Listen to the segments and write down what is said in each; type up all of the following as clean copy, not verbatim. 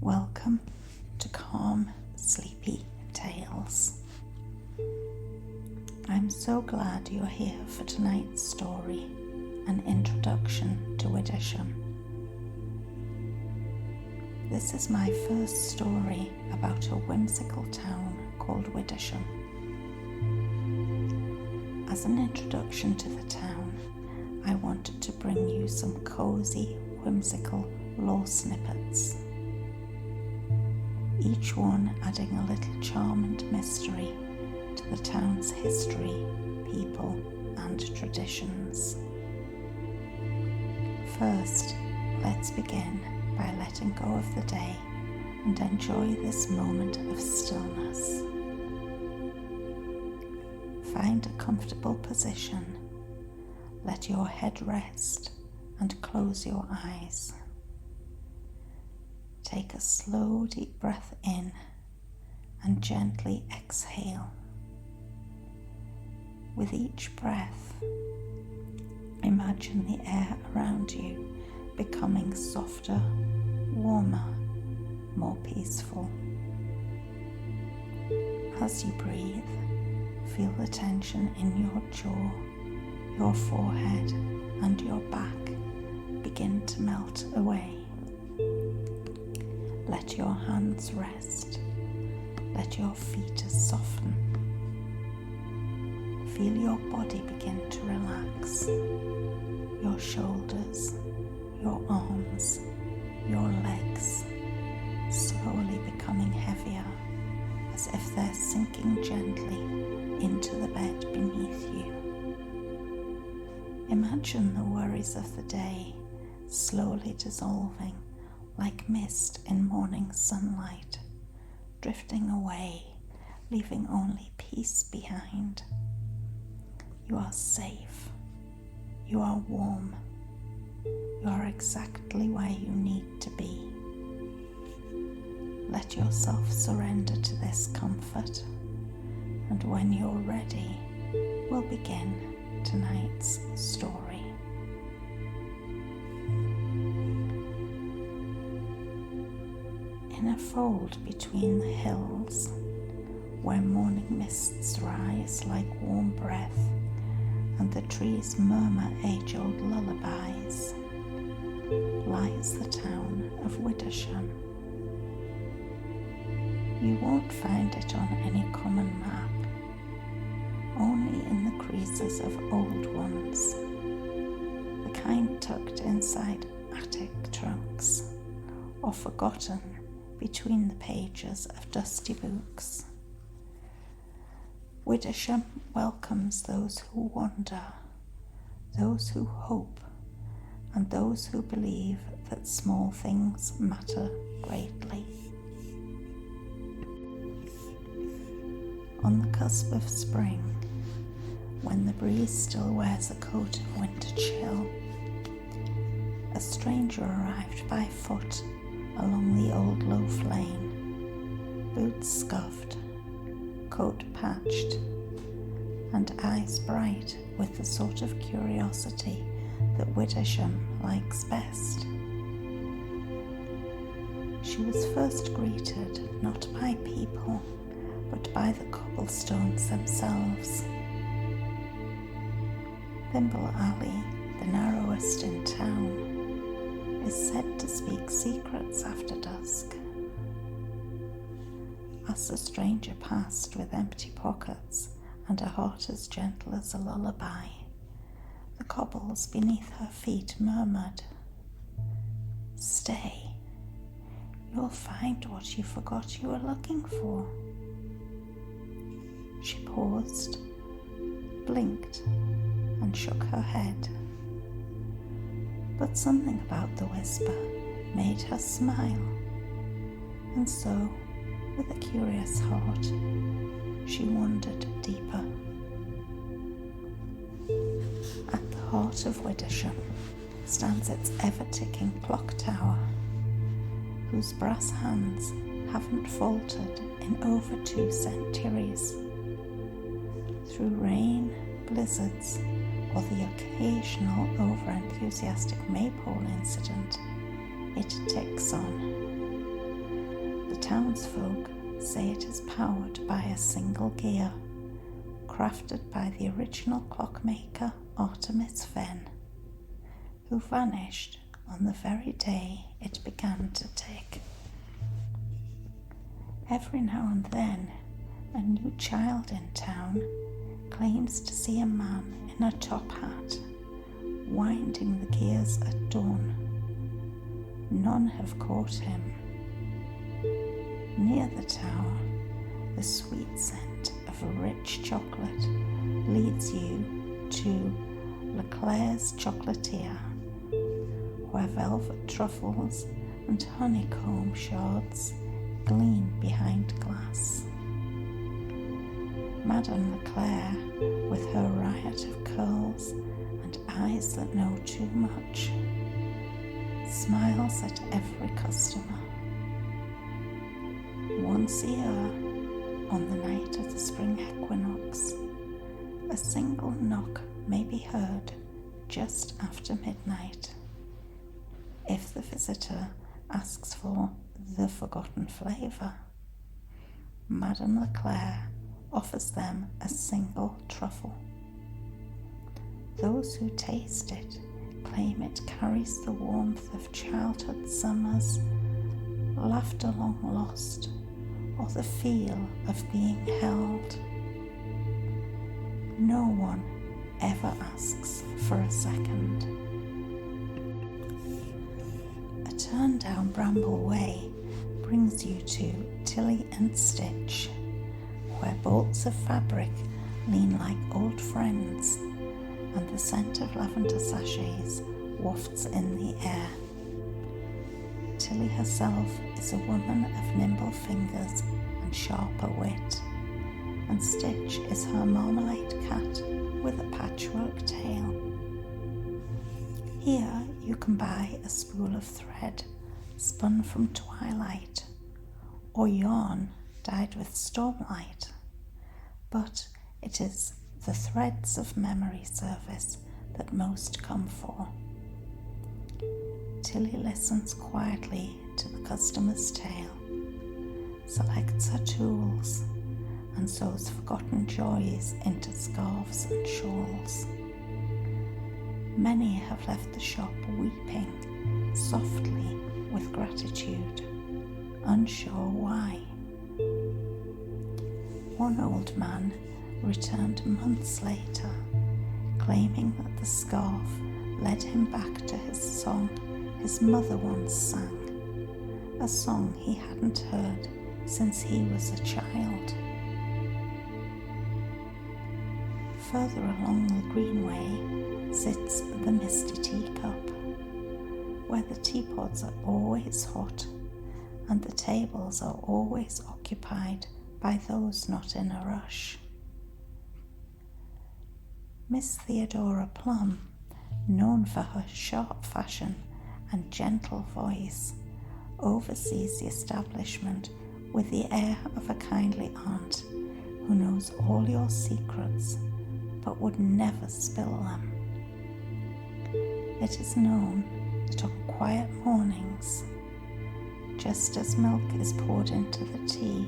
Welcome to Calm, Sleepy Tales. I'm so glad you're here for tonight's story, an introduction to Widdersham. This is my first story about a whimsical town called Widdersham. As an introduction to the town, I wanted to bring you some cozy, whimsical lore snippets, each one adding a little charm and mystery to the town's history, people, and traditions. First, let's begin by letting go of the day and enjoy this moment of stillness. Find a comfortable position, let your head rest, and close your eyes. Take a slow, deep breath in and gently exhale. With each breath, imagine the air around you becoming softer, warmer, more peaceful. As you breathe, feel the tension in your jaw, your forehead, and your back begin to melt away. Let your hands rest. Let your feet soften. Feel your body begin to relax. Your shoulders, your arms, your legs slowly becoming heavier, as if they're sinking gently into the bed beneath you. Imagine the worries of the day slowly dissolving like mist in morning sunlight, drifting away, leaving only peace behind. You are safe. You are warm. You are exactly where you need to be. Let yourself surrender to this comfort, and when you're ready, we'll begin tonight's story. In a fold between the hills, where morning mists rise like warm breath and the trees murmur age-old lullabies, lies the town of Widdersham. You won't find it on any common map, only in the creases of old ones, the kind tucked inside attic trunks or forgotten between the pages of dusty books. Widdersham welcomes those who wander, those who hope, and those who believe that small things matter greatly. On the cusp of spring, when the breeze still wears a coat of winter chill, a stranger arrived by foot along the old loaf lane, boots scuffed, coat patched, and eyes bright with the sort of curiosity that Widdersham likes best. She was first greeted not by people, but by the cobblestones themselves. Thimble Alley, the narrowest in town, is said to speak secrets after dusk. As the stranger passed with empty pockets and a heart as gentle as a lullaby, the cobbles beneath her feet murmured, "Stay, you'll find what you forgot you were looking for." She paused, blinked, and shook her head. But something about the whisper made her smile, and so, with a curious heart, she wandered deeper. At the heart of Widdersham stands its ever-ticking clocktower, whose brass hands haven't faltered in over 2 centuries. Through rain, blizzards, or the occasional over-enthusiastic maypole incident, it ticks on, Townsfolk say it is powered by a single gear, crafted by the original clockmaker Artemis Venn, who vanished on the very day it began to tick. Every now and then, a new child in town claims to see a man in a top hat winding the gears at dawn. None have caught him. Near the tower, the sweet scent of a rich chocolate leads you to Leclerc's chocolatier, where velvet truffles and honeycomb shards gleam behind glass. Madame Leclerc, with her riot of curls and eyes that know too much, smiles at every customer. Once a year, on the night of the spring equinox, a single knock may be heard just after midnight. If the visitor asks for the forgotten flavour, Madame Leclerc offers them a single truffle. Those who taste it claim it carries the warmth of childhood summers, laughter long lost, or the feel of being held. No one ever asks for a second. A turn down Bramble Way brings you to Tilly and Stitch, where bolts of fabric lean like old friends, and the scent of lavender sachets wafts in the air. Tilly herself is a woman of nimble fingers and sharper wit, and Stitch is her marmalade cat with a patchwork tail. Here you can buy a spool of thread spun from twilight, or yarn dyed with stormlight, but it is the threads of memory service that most come for. Tilly listens quietly to the customer's tale, selects her tools, and sews forgotten joys into scarves and shawls. Many have left the shop weeping softly with gratitude, unsure why. One old man returned months later, claiming that the scarf led him back to his song his mother once sang, a song he hadn't heard since he was a child. Further along the greenway sits the misty teacup, where the teapots are always hot and the tables are always occupied by those not in a rush. Miss Theodora Plum, known for her sharp fashion and gentle voice, oversees the establishment with the air of a kindly aunt who knows all your secrets but would never spill them. It is known that on quiet mornings, just as milk is poured into the tea,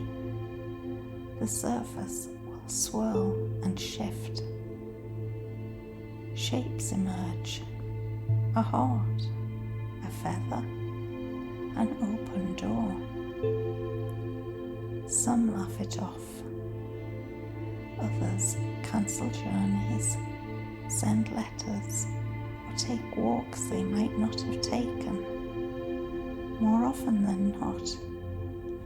the surface will swirl and shift. Shapes emerge: a heart, a feather, an open door. Some laugh it off. Others cancel journeys, send letters, or take walks they might not have taken. More often than not,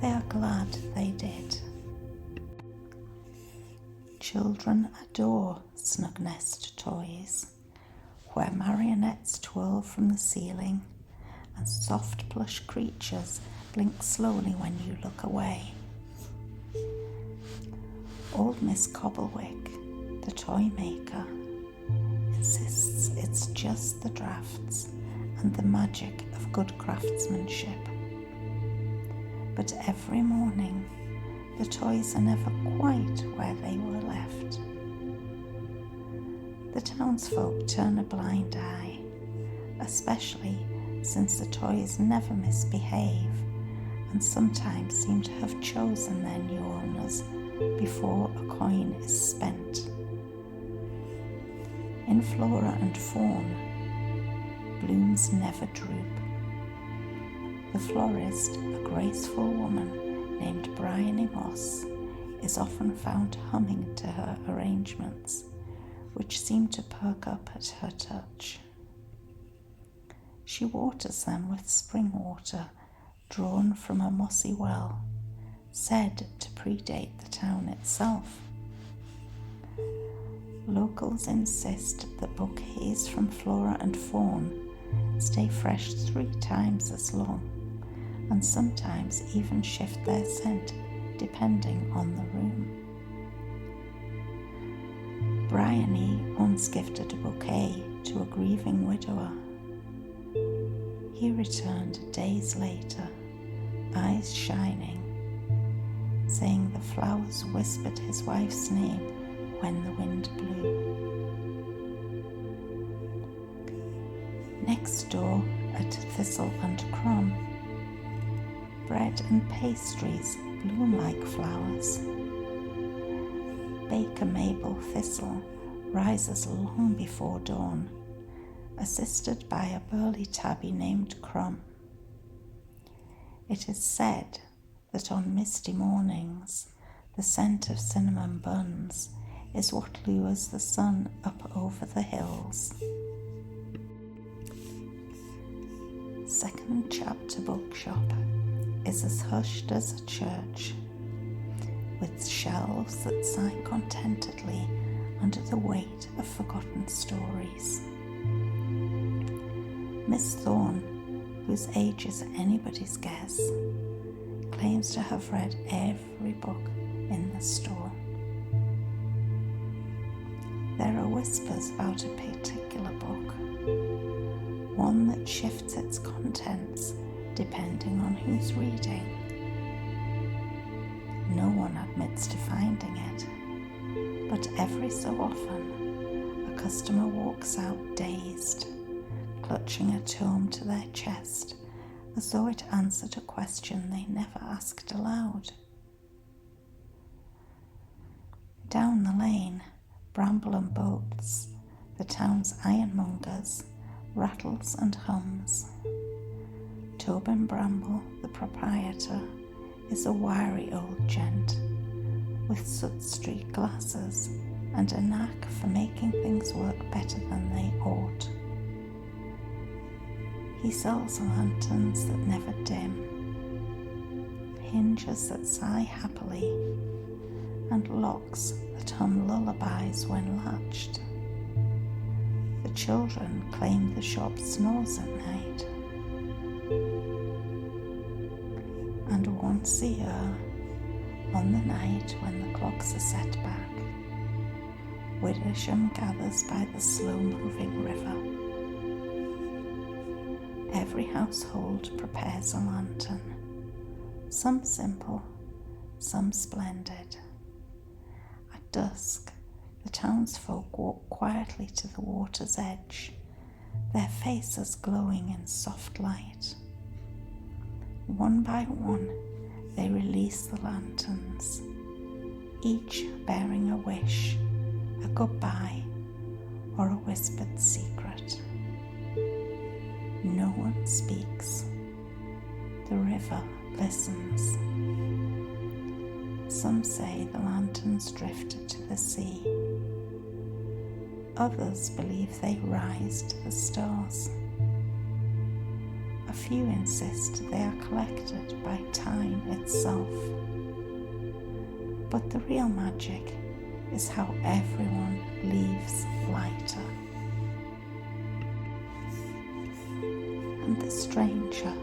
they are glad they did. Children adore snug nest toys, where marionettes twirl from the ceiling and soft plush creatures blink slowly when you look away. Old Miss Cobblewick, the toy maker, insists it's just the drafts and the magic of good craftsmanship. But every morning, the toys are never quite where they were left. The townsfolk turn a blind eye, especially since the toys never misbehave and sometimes seem to have chosen their new owners before a coin is spent. In flora and fauna, blooms never droop. The florist, a graceful woman named Bryony Moss, is often found humming to her arrangements, which seem to perk up at her touch. She waters them with spring water drawn from a mossy well, said to predate the town itself. Locals insist that bouquets from flora and fauna stay fresh 3 times as long, and sometimes even shift their scent depending on the room. Bryony once gifted a bouquet to a grieving widower. He returned days later, eyes shining, saying the flowers whispered his wife's name when the wind blew. Next door at Thistle and Crumb, bread and pastries bloom like flowers. Baker Mabel Thistle rises long before dawn, assisted by a burly tabby named Crumb. It is said that on misty mornings, the scent of cinnamon buns is what lures the sun up over the hills. Second chapter bookshop is as hushed as a church, with shelves that sigh contentedly under the weight of forgotten stories. Miss Thorne, whose age is anybody's guess, claims to have read every book in the store. There are whispers about a particular book, one that shifts its contents depending on who's reading. No one admits to finding it, but every so often a customer walks out dazed, clutching a tome to their chest as though it answered a question they never asked aloud. Down the lane, Bramble and Boats, the town's ironmongers, rattles and hums. Tobin Bramble, the proprietor, is a wiry old gent with soot street glasses and a knack for making things work better than they ought. He sells lanterns that never dim, hinges that sigh happily, and locks that hum lullabies when latched. The children claim the shop snores at night. And once a year, on the night when the clocks are set back, Widdersham gathers by the slow-moving river. Every household prepares a lantern, some simple, some splendid. At dusk, the townsfolk walk quietly to the water's edge, their faces glowing in soft light. One by one, they release the lanterns, each bearing a wish, a goodbye, or a whispered secret. No one speaks. The river listens. Some say the lanterns drifted to the sea. Others believe they rise to the stars. A few insist they are collected by time itself. But the real magic is how everyone leaves lighter. And the stranger,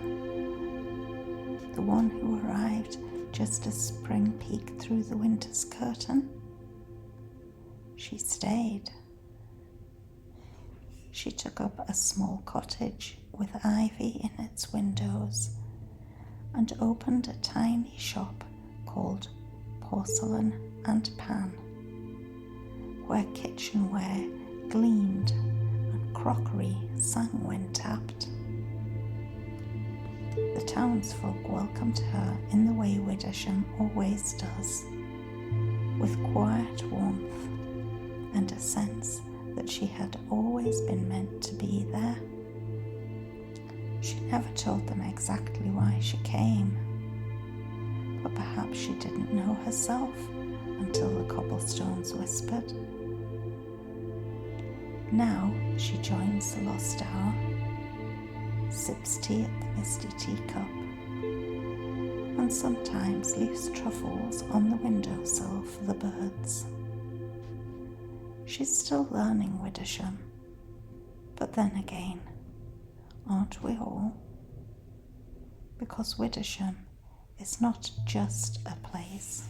the one who arrived just as spring peeked through the winter's curtain, she stayed. She took up a small cottage with ivy in its windows and opened a tiny shop called Porcelain and Pan, where kitchenware gleamed and crockery sang when tapped. The The townsfolk welcomed her in the way Widdersham always does, with quiet warmth and a sense that she had always been meant to be there. She never told them exactly why she came, but perhaps she didn't know herself until the cobblestones whispered. Now she joins the lost hour, sips tea at the misty teacup, and sometimes leaves truffles on the windowsill for the birds. She's still learning Widdersham, but then again, aren't we all? Because Widdersham is not just a place.